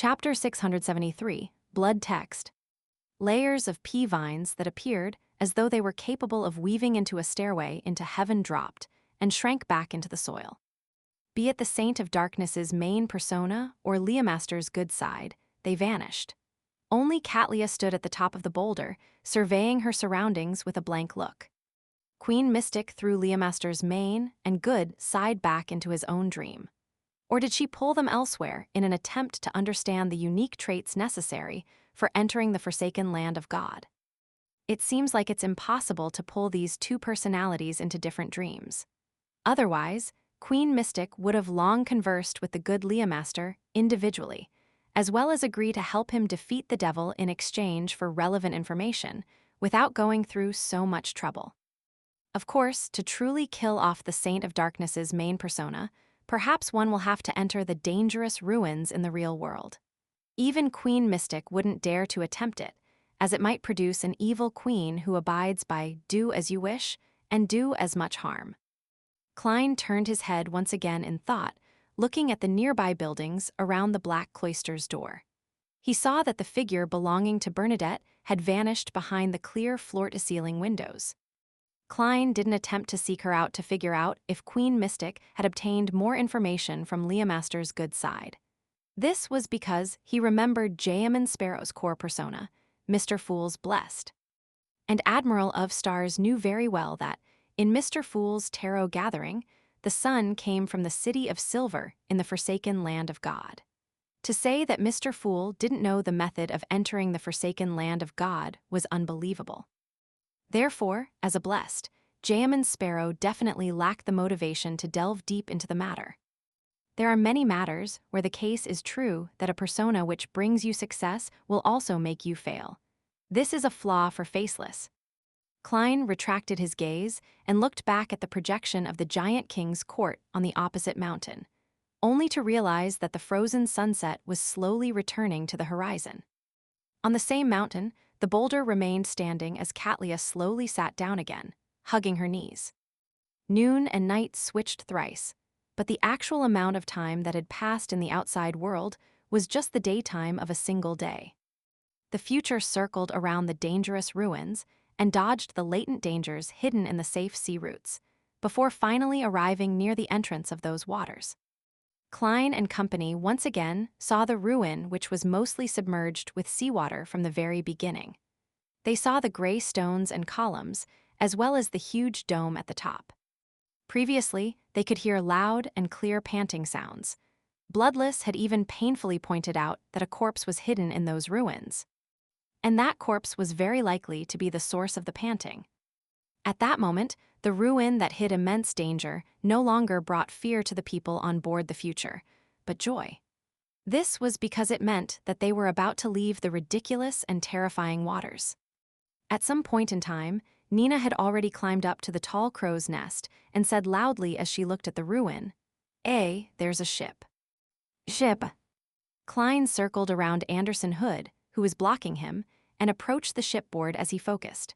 Chapter 673, Blood Text. Layers of pea vines that appeared as though they were capable of weaving into a stairway into heaven dropped and shrank back into the soil. Be it the Saint of Darkness's main persona or Leomaster's good side, they vanished. Only Catlia stood at the top of the boulder, surveying her surroundings with a blank look. Queen Mystic threw Leomaster's main and good side back into his own dream. Or did she pull them elsewhere in an attempt to understand the unique traits necessary for entering the forsaken land of God? It seems like it's impossible to pull these two personalities into different dreams. Otherwise, Queen Mystic would have long conversed with the good Leomaster individually, as well as agree to help him defeat the devil in exchange for relevant information, without going through so much trouble. Of course, to truly kill off the Saint of Darkness's main persona, perhaps one will have to enter the dangerous ruins in the real world. Even Queen Mystic wouldn't dare to attempt it, as it might produce an evil queen who abides by do as you wish and do as much harm. Klein turned his head once again in thought, looking at the nearby buildings around the Black Cloister's door. He saw that the figure belonging to Bernadette had vanished behind the clear floor-to-ceiling windows. Klein didn't attempt to seek her out to figure out if Queen Mystic had obtained more information from Leomaster's good side. This was because he remembered Jayaman Sparrow's core persona, Mr. Fool's Blessed. And Admiral of Stars knew very well that, in Mr. Fool's tarot gathering, the sun came from the City of Silver in the forsaken land of God. To say that Mr. Fool didn't know the method of entering the forsaken land of God was unbelievable. Therefore, as a Blessed, Jayaman Sparrow definitely lacked the motivation to delve deep into the matter. There are many matters where the case is true that a persona which brings you success will also make you fail. This is a flaw for Faceless. Klein retracted his gaze and looked back at the projection of the Giant King's court on the opposite mountain, only to realize that the frozen sunset was slowly returning to the horizon. On the same mountain, the boulder remained standing as Catlia slowly sat down again, hugging her knees. Noon and night switched thrice, but the actual amount of time that had passed in the outside world was just the daytime of a single day. The future circled around the dangerous ruins and dodged the latent dangers hidden in the safe sea routes, before finally arriving near the entrance of those waters. Klein and company once again saw the ruin which was mostly submerged with seawater from the very beginning. They saw the gray stones and columns, as well as the huge dome at the top. Previously, they could hear loud and clear panting sounds. Bloodless had even painfully pointed out that a corpse was hidden in those ruins. And that corpse was very likely to be the source of the panting. At that moment, the ruin that hid immense danger no longer brought fear to the people on board the future, but joy. This was because it meant that they were about to leave the ridiculous and terrifying waters. At some point in time, Nina had already climbed up to the tall crow's nest and said loudly as she looked at the ruin, there's a ship." "Ship." Klein circled around Anderson Hood, who was blocking him, and approached the shipboard as he focused.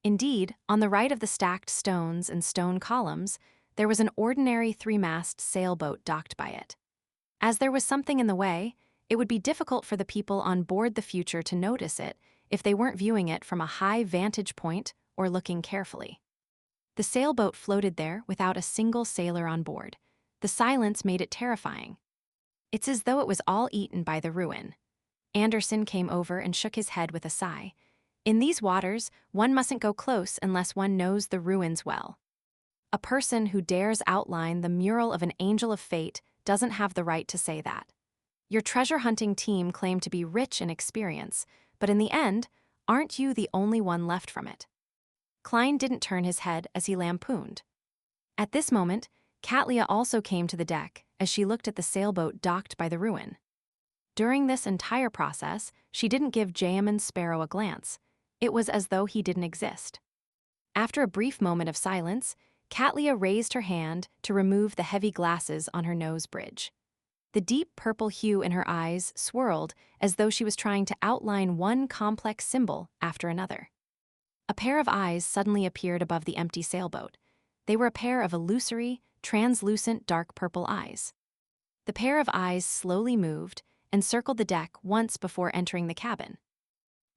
Indeed, on the right of the stacked stones and stone columns, there was an ordinary three-mast sailboat docked by it. As there was something in the way, it would be difficult for the people on board the future to notice it if they weren't viewing it from a high vantage point or looking carefully. The sailboat floated there without a single sailor on board. The silence made it terrifying. It's as though it was all eaten by the ruin. Anderson came over and shook his head with a sigh. In these waters, one mustn't go close unless one knows the ruins well. A person who dares outline the mural of an angel of fate doesn't have the right to say that. Your treasure-hunting team claimed to be rich in experience, but in the end, aren't you the only one left from it? Klein didn't turn his head as he lampooned. At this moment, Catlia also came to the deck as she looked at the sailboat docked by the ruin. During this entire process, she didn't give Jayaman Sparrow a glance. It was as though he didn't exist. After a brief moment of silence, Catlia raised her hand to remove the heavy glasses on her nose bridge. The deep purple hue in her eyes swirled as though she was trying to outline one complex symbol after another. A pair of eyes suddenly appeared above the empty sailboat. They were a pair of illusory, translucent dark purple eyes. The pair of eyes slowly moved, and circled the deck once before entering the cabin.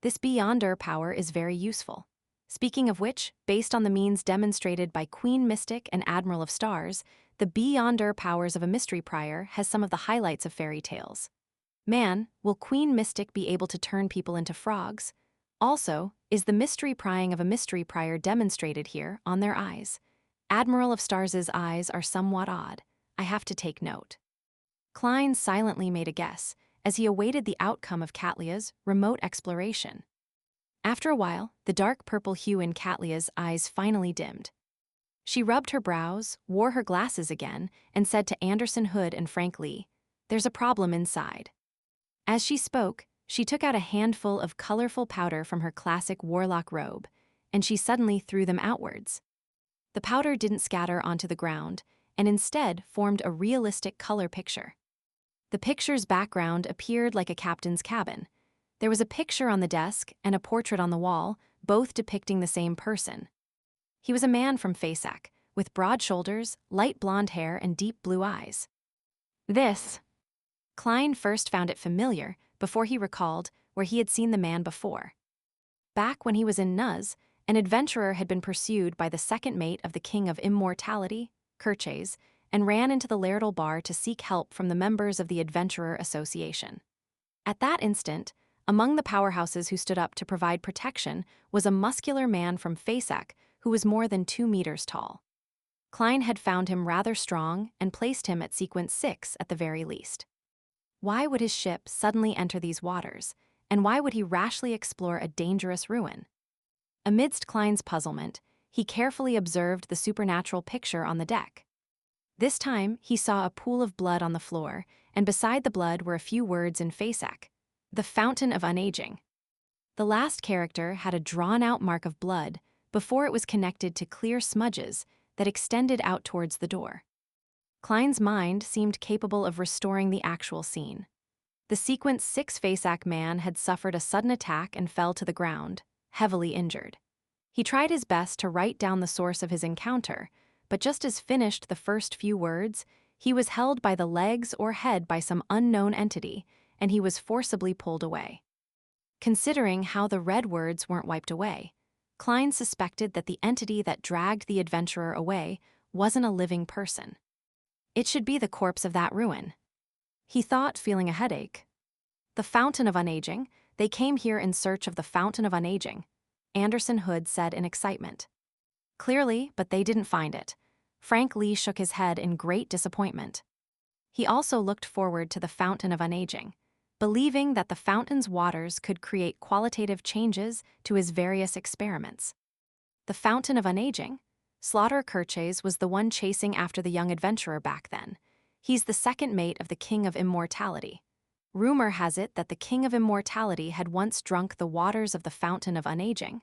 This Beyonder power is very useful. Speaking of which, based on the means demonstrated by Queen Mystic and Admiral of Stars, the Beyonder powers of a mystery prior has some of the highlights of fairy tales. Man, will Queen Mystic be able to turn people into frogs? Also, is the mystery prying of a mystery prior demonstrated here on their eyes? Admiral of Stars's eyes are somewhat odd. I have to take note. Klein silently made a guess as he awaited the outcome of Catlia's remote exploration. After a while, the dark purple hue in Catlia's eyes finally dimmed. She rubbed her brows, wore her glasses again, and said to Anderson Hood and Frank Lee, "There's a problem inside." As she spoke, she took out a handful of colorful powder from her classic warlock robe, and she suddenly threw them outwards. The powder didn't scatter onto the ground, and instead formed a realistic color picture. The picture's background appeared like a captain's cabin. There was a picture on the desk and a portrait on the wall, both depicting the same person. He was a man from Fasak, with broad shoulders, light blonde hair, and deep blue eyes. This. Klein first found it familiar before he recalled where he had seen the man before. Back when he was in Nuz, an adventurer had been pursued by the second mate of the King of Immortality, Kerches, and ran into the Lairdal Bar to seek help from the members of the Adventurer Association. At that instant, among the powerhouses who stood up to provide protection was a muscular man from Fasak who was more than 2 meters tall. Klein had found him rather strong and placed him at sequence 6 at the very least. Why would his ship suddenly enter these waters, and why would he rashly explore a dangerous ruin? Amidst Klein's puzzlement, he carefully observed the supernatural picture on the deck. This time, he saw a pool of blood on the floor, and beside the blood were a few words in Fasak: "The Fountain of Unaging." The last character had a drawn-out mark of blood before it was connected to clear smudges that extended out towards the door. Klein's mind seemed capable of restoring the actual scene. The sequence 6 Fasak man had suffered a sudden attack and fell to the ground, heavily injured. He tried his best to write down the source of his encounter, but just as finished the first few words, he was held by the legs or head by some unknown entity, and he was forcibly pulled away. Considering how the red words weren't wiped away, Klein suspected that the entity that dragged the adventurer away wasn't a living person. It should be the corpse of that ruin. He thought, feeling a headache. The Fountain of Unaging. They came here in search of the Fountain of Unaging, Anderson Hood said in excitement. Clearly, but they didn't find it. Frank Lee shook his head in great disappointment. He also looked forward to the Fountain of Unaging, believing that the fountain's waters could create qualitative changes to his various experiments. The Fountain of Unaging? Slaughter Kerches was the one chasing after the young adventurer back then. He's the second mate of the King of Immortality. Rumor has it that the King of Immortality had once drunk the waters of the Fountain of Unaging.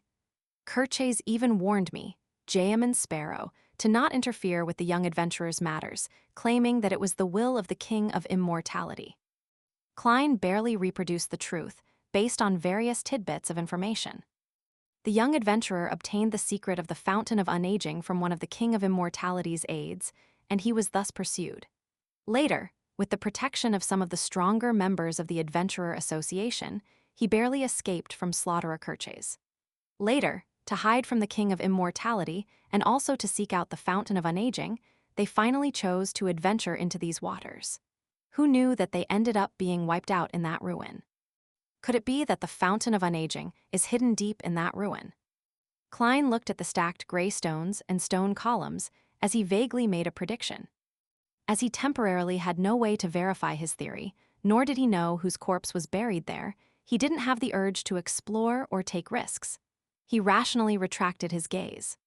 Kerches even warned me, Jayaman Sparrow, to not interfere with the young adventurer's matters, claiming that it was the will of the King of Immortality. Klein barely reproduced the truth, based on various tidbits of information. The young adventurer obtained the secret of the Fountain of Unaging from one of the King of Immortality's aides, and he was thus pursued. Later, with the protection of some of the stronger members of the Adventurer Association, he barely escaped from Slaughterer Kerches. Later, to hide from the King of Immortality and also to seek out the Fountain of Unaging, they finally chose to adventure into these waters. Who knew that they ended up being wiped out in that ruin? Could it be that the Fountain of Unaging is hidden deep in that ruin? Klein looked at the stacked gray stones and stone columns as he vaguely made a prediction. As he temporarily had no way to verify his theory, nor did he know whose corpse was buried there, he didn't have the urge to explore or take risks. He rationally retracted his gaze.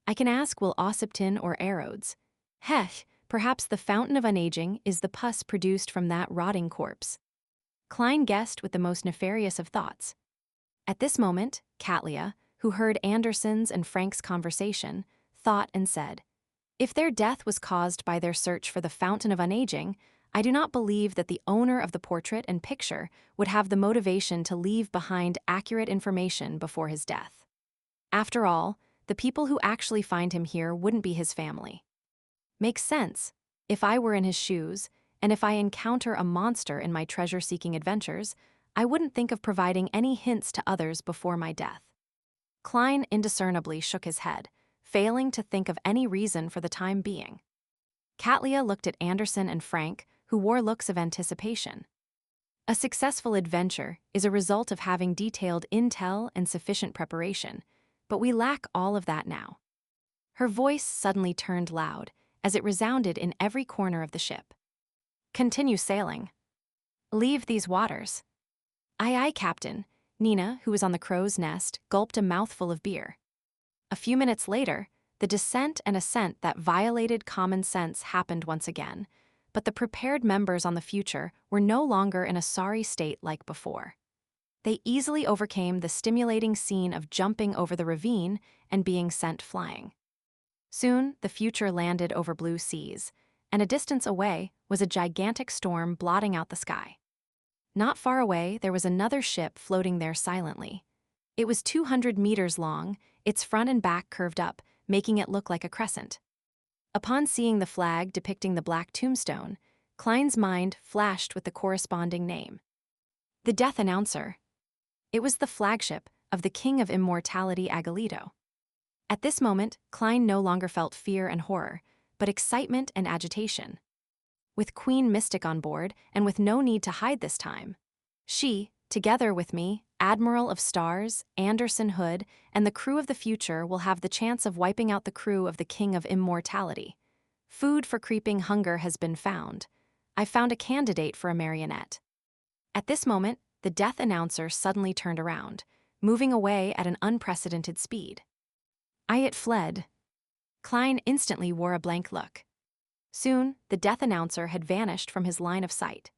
I can ask will Ossipton or Arodes. Hech, perhaps the Fountain of Unaging is the pus produced from that rotting corpse. Klein guessed with the most nefarious of thoughts. At this moment, Catlia, who heard Anderson's and Frank's conversation, thought and said, "If their death was caused by their search for the Fountain of Unaging, I do not believe that the owner of the portrait and picture would have the motivation to leave behind accurate information before his death. After all, the people who actually find him here wouldn't be his family. Makes sense. If I were in his shoes, and if I encounter a monster in my treasure-seeking adventures, I wouldn't think of providing any hints to others before my death. Klein indiscernibly shook his head, failing to think of any reason for the time being. Katlia looked at Anderson and Frank, who wore looks of anticipation. A successful adventure is a result of having detailed intel and sufficient preparation, but we lack all of that now. Her voice suddenly turned loud, as it resounded in every corner of the ship. Continue sailing. Leave these waters. Aye, aye, Captain. Nina, who was on the crow's nest, gulped a mouthful of beer. A few minutes later, the descent and ascent that violated common sense happened once again, but the prepared members on the Future were no longer in a sorry state like before. They easily overcame the stimulating scene of jumping over the ravine and being sent flying. Soon, the Future landed over blue seas, and a distance away was a gigantic storm blotting out the sky. Not far away, there was another ship floating there silently. It was 200 meters long, its front and back curved up, making it look like a crescent. Upon seeing the flag depicting the black tombstone, Klein's mind flashed with the corresponding name. The Death Announcer. It was the flagship of the King of Immortality Agalito. At this moment, Klein no longer felt fear and horror, but excitement and agitation. With Queen Mystic on board, and with no need to hide this time, she, together with me, Admiral of Stars, Anderson Hood, and the crew of the Future will have the chance of wiping out the crew of the King of Immortality. Food for creeping hunger has been found. I found a candidate for a marionette. At this moment, the Death Announcer suddenly turned around, moving away at an unprecedented speed. It fled. Klein instantly wore a blank look. Soon, the Death Announcer had vanished from his line of sight.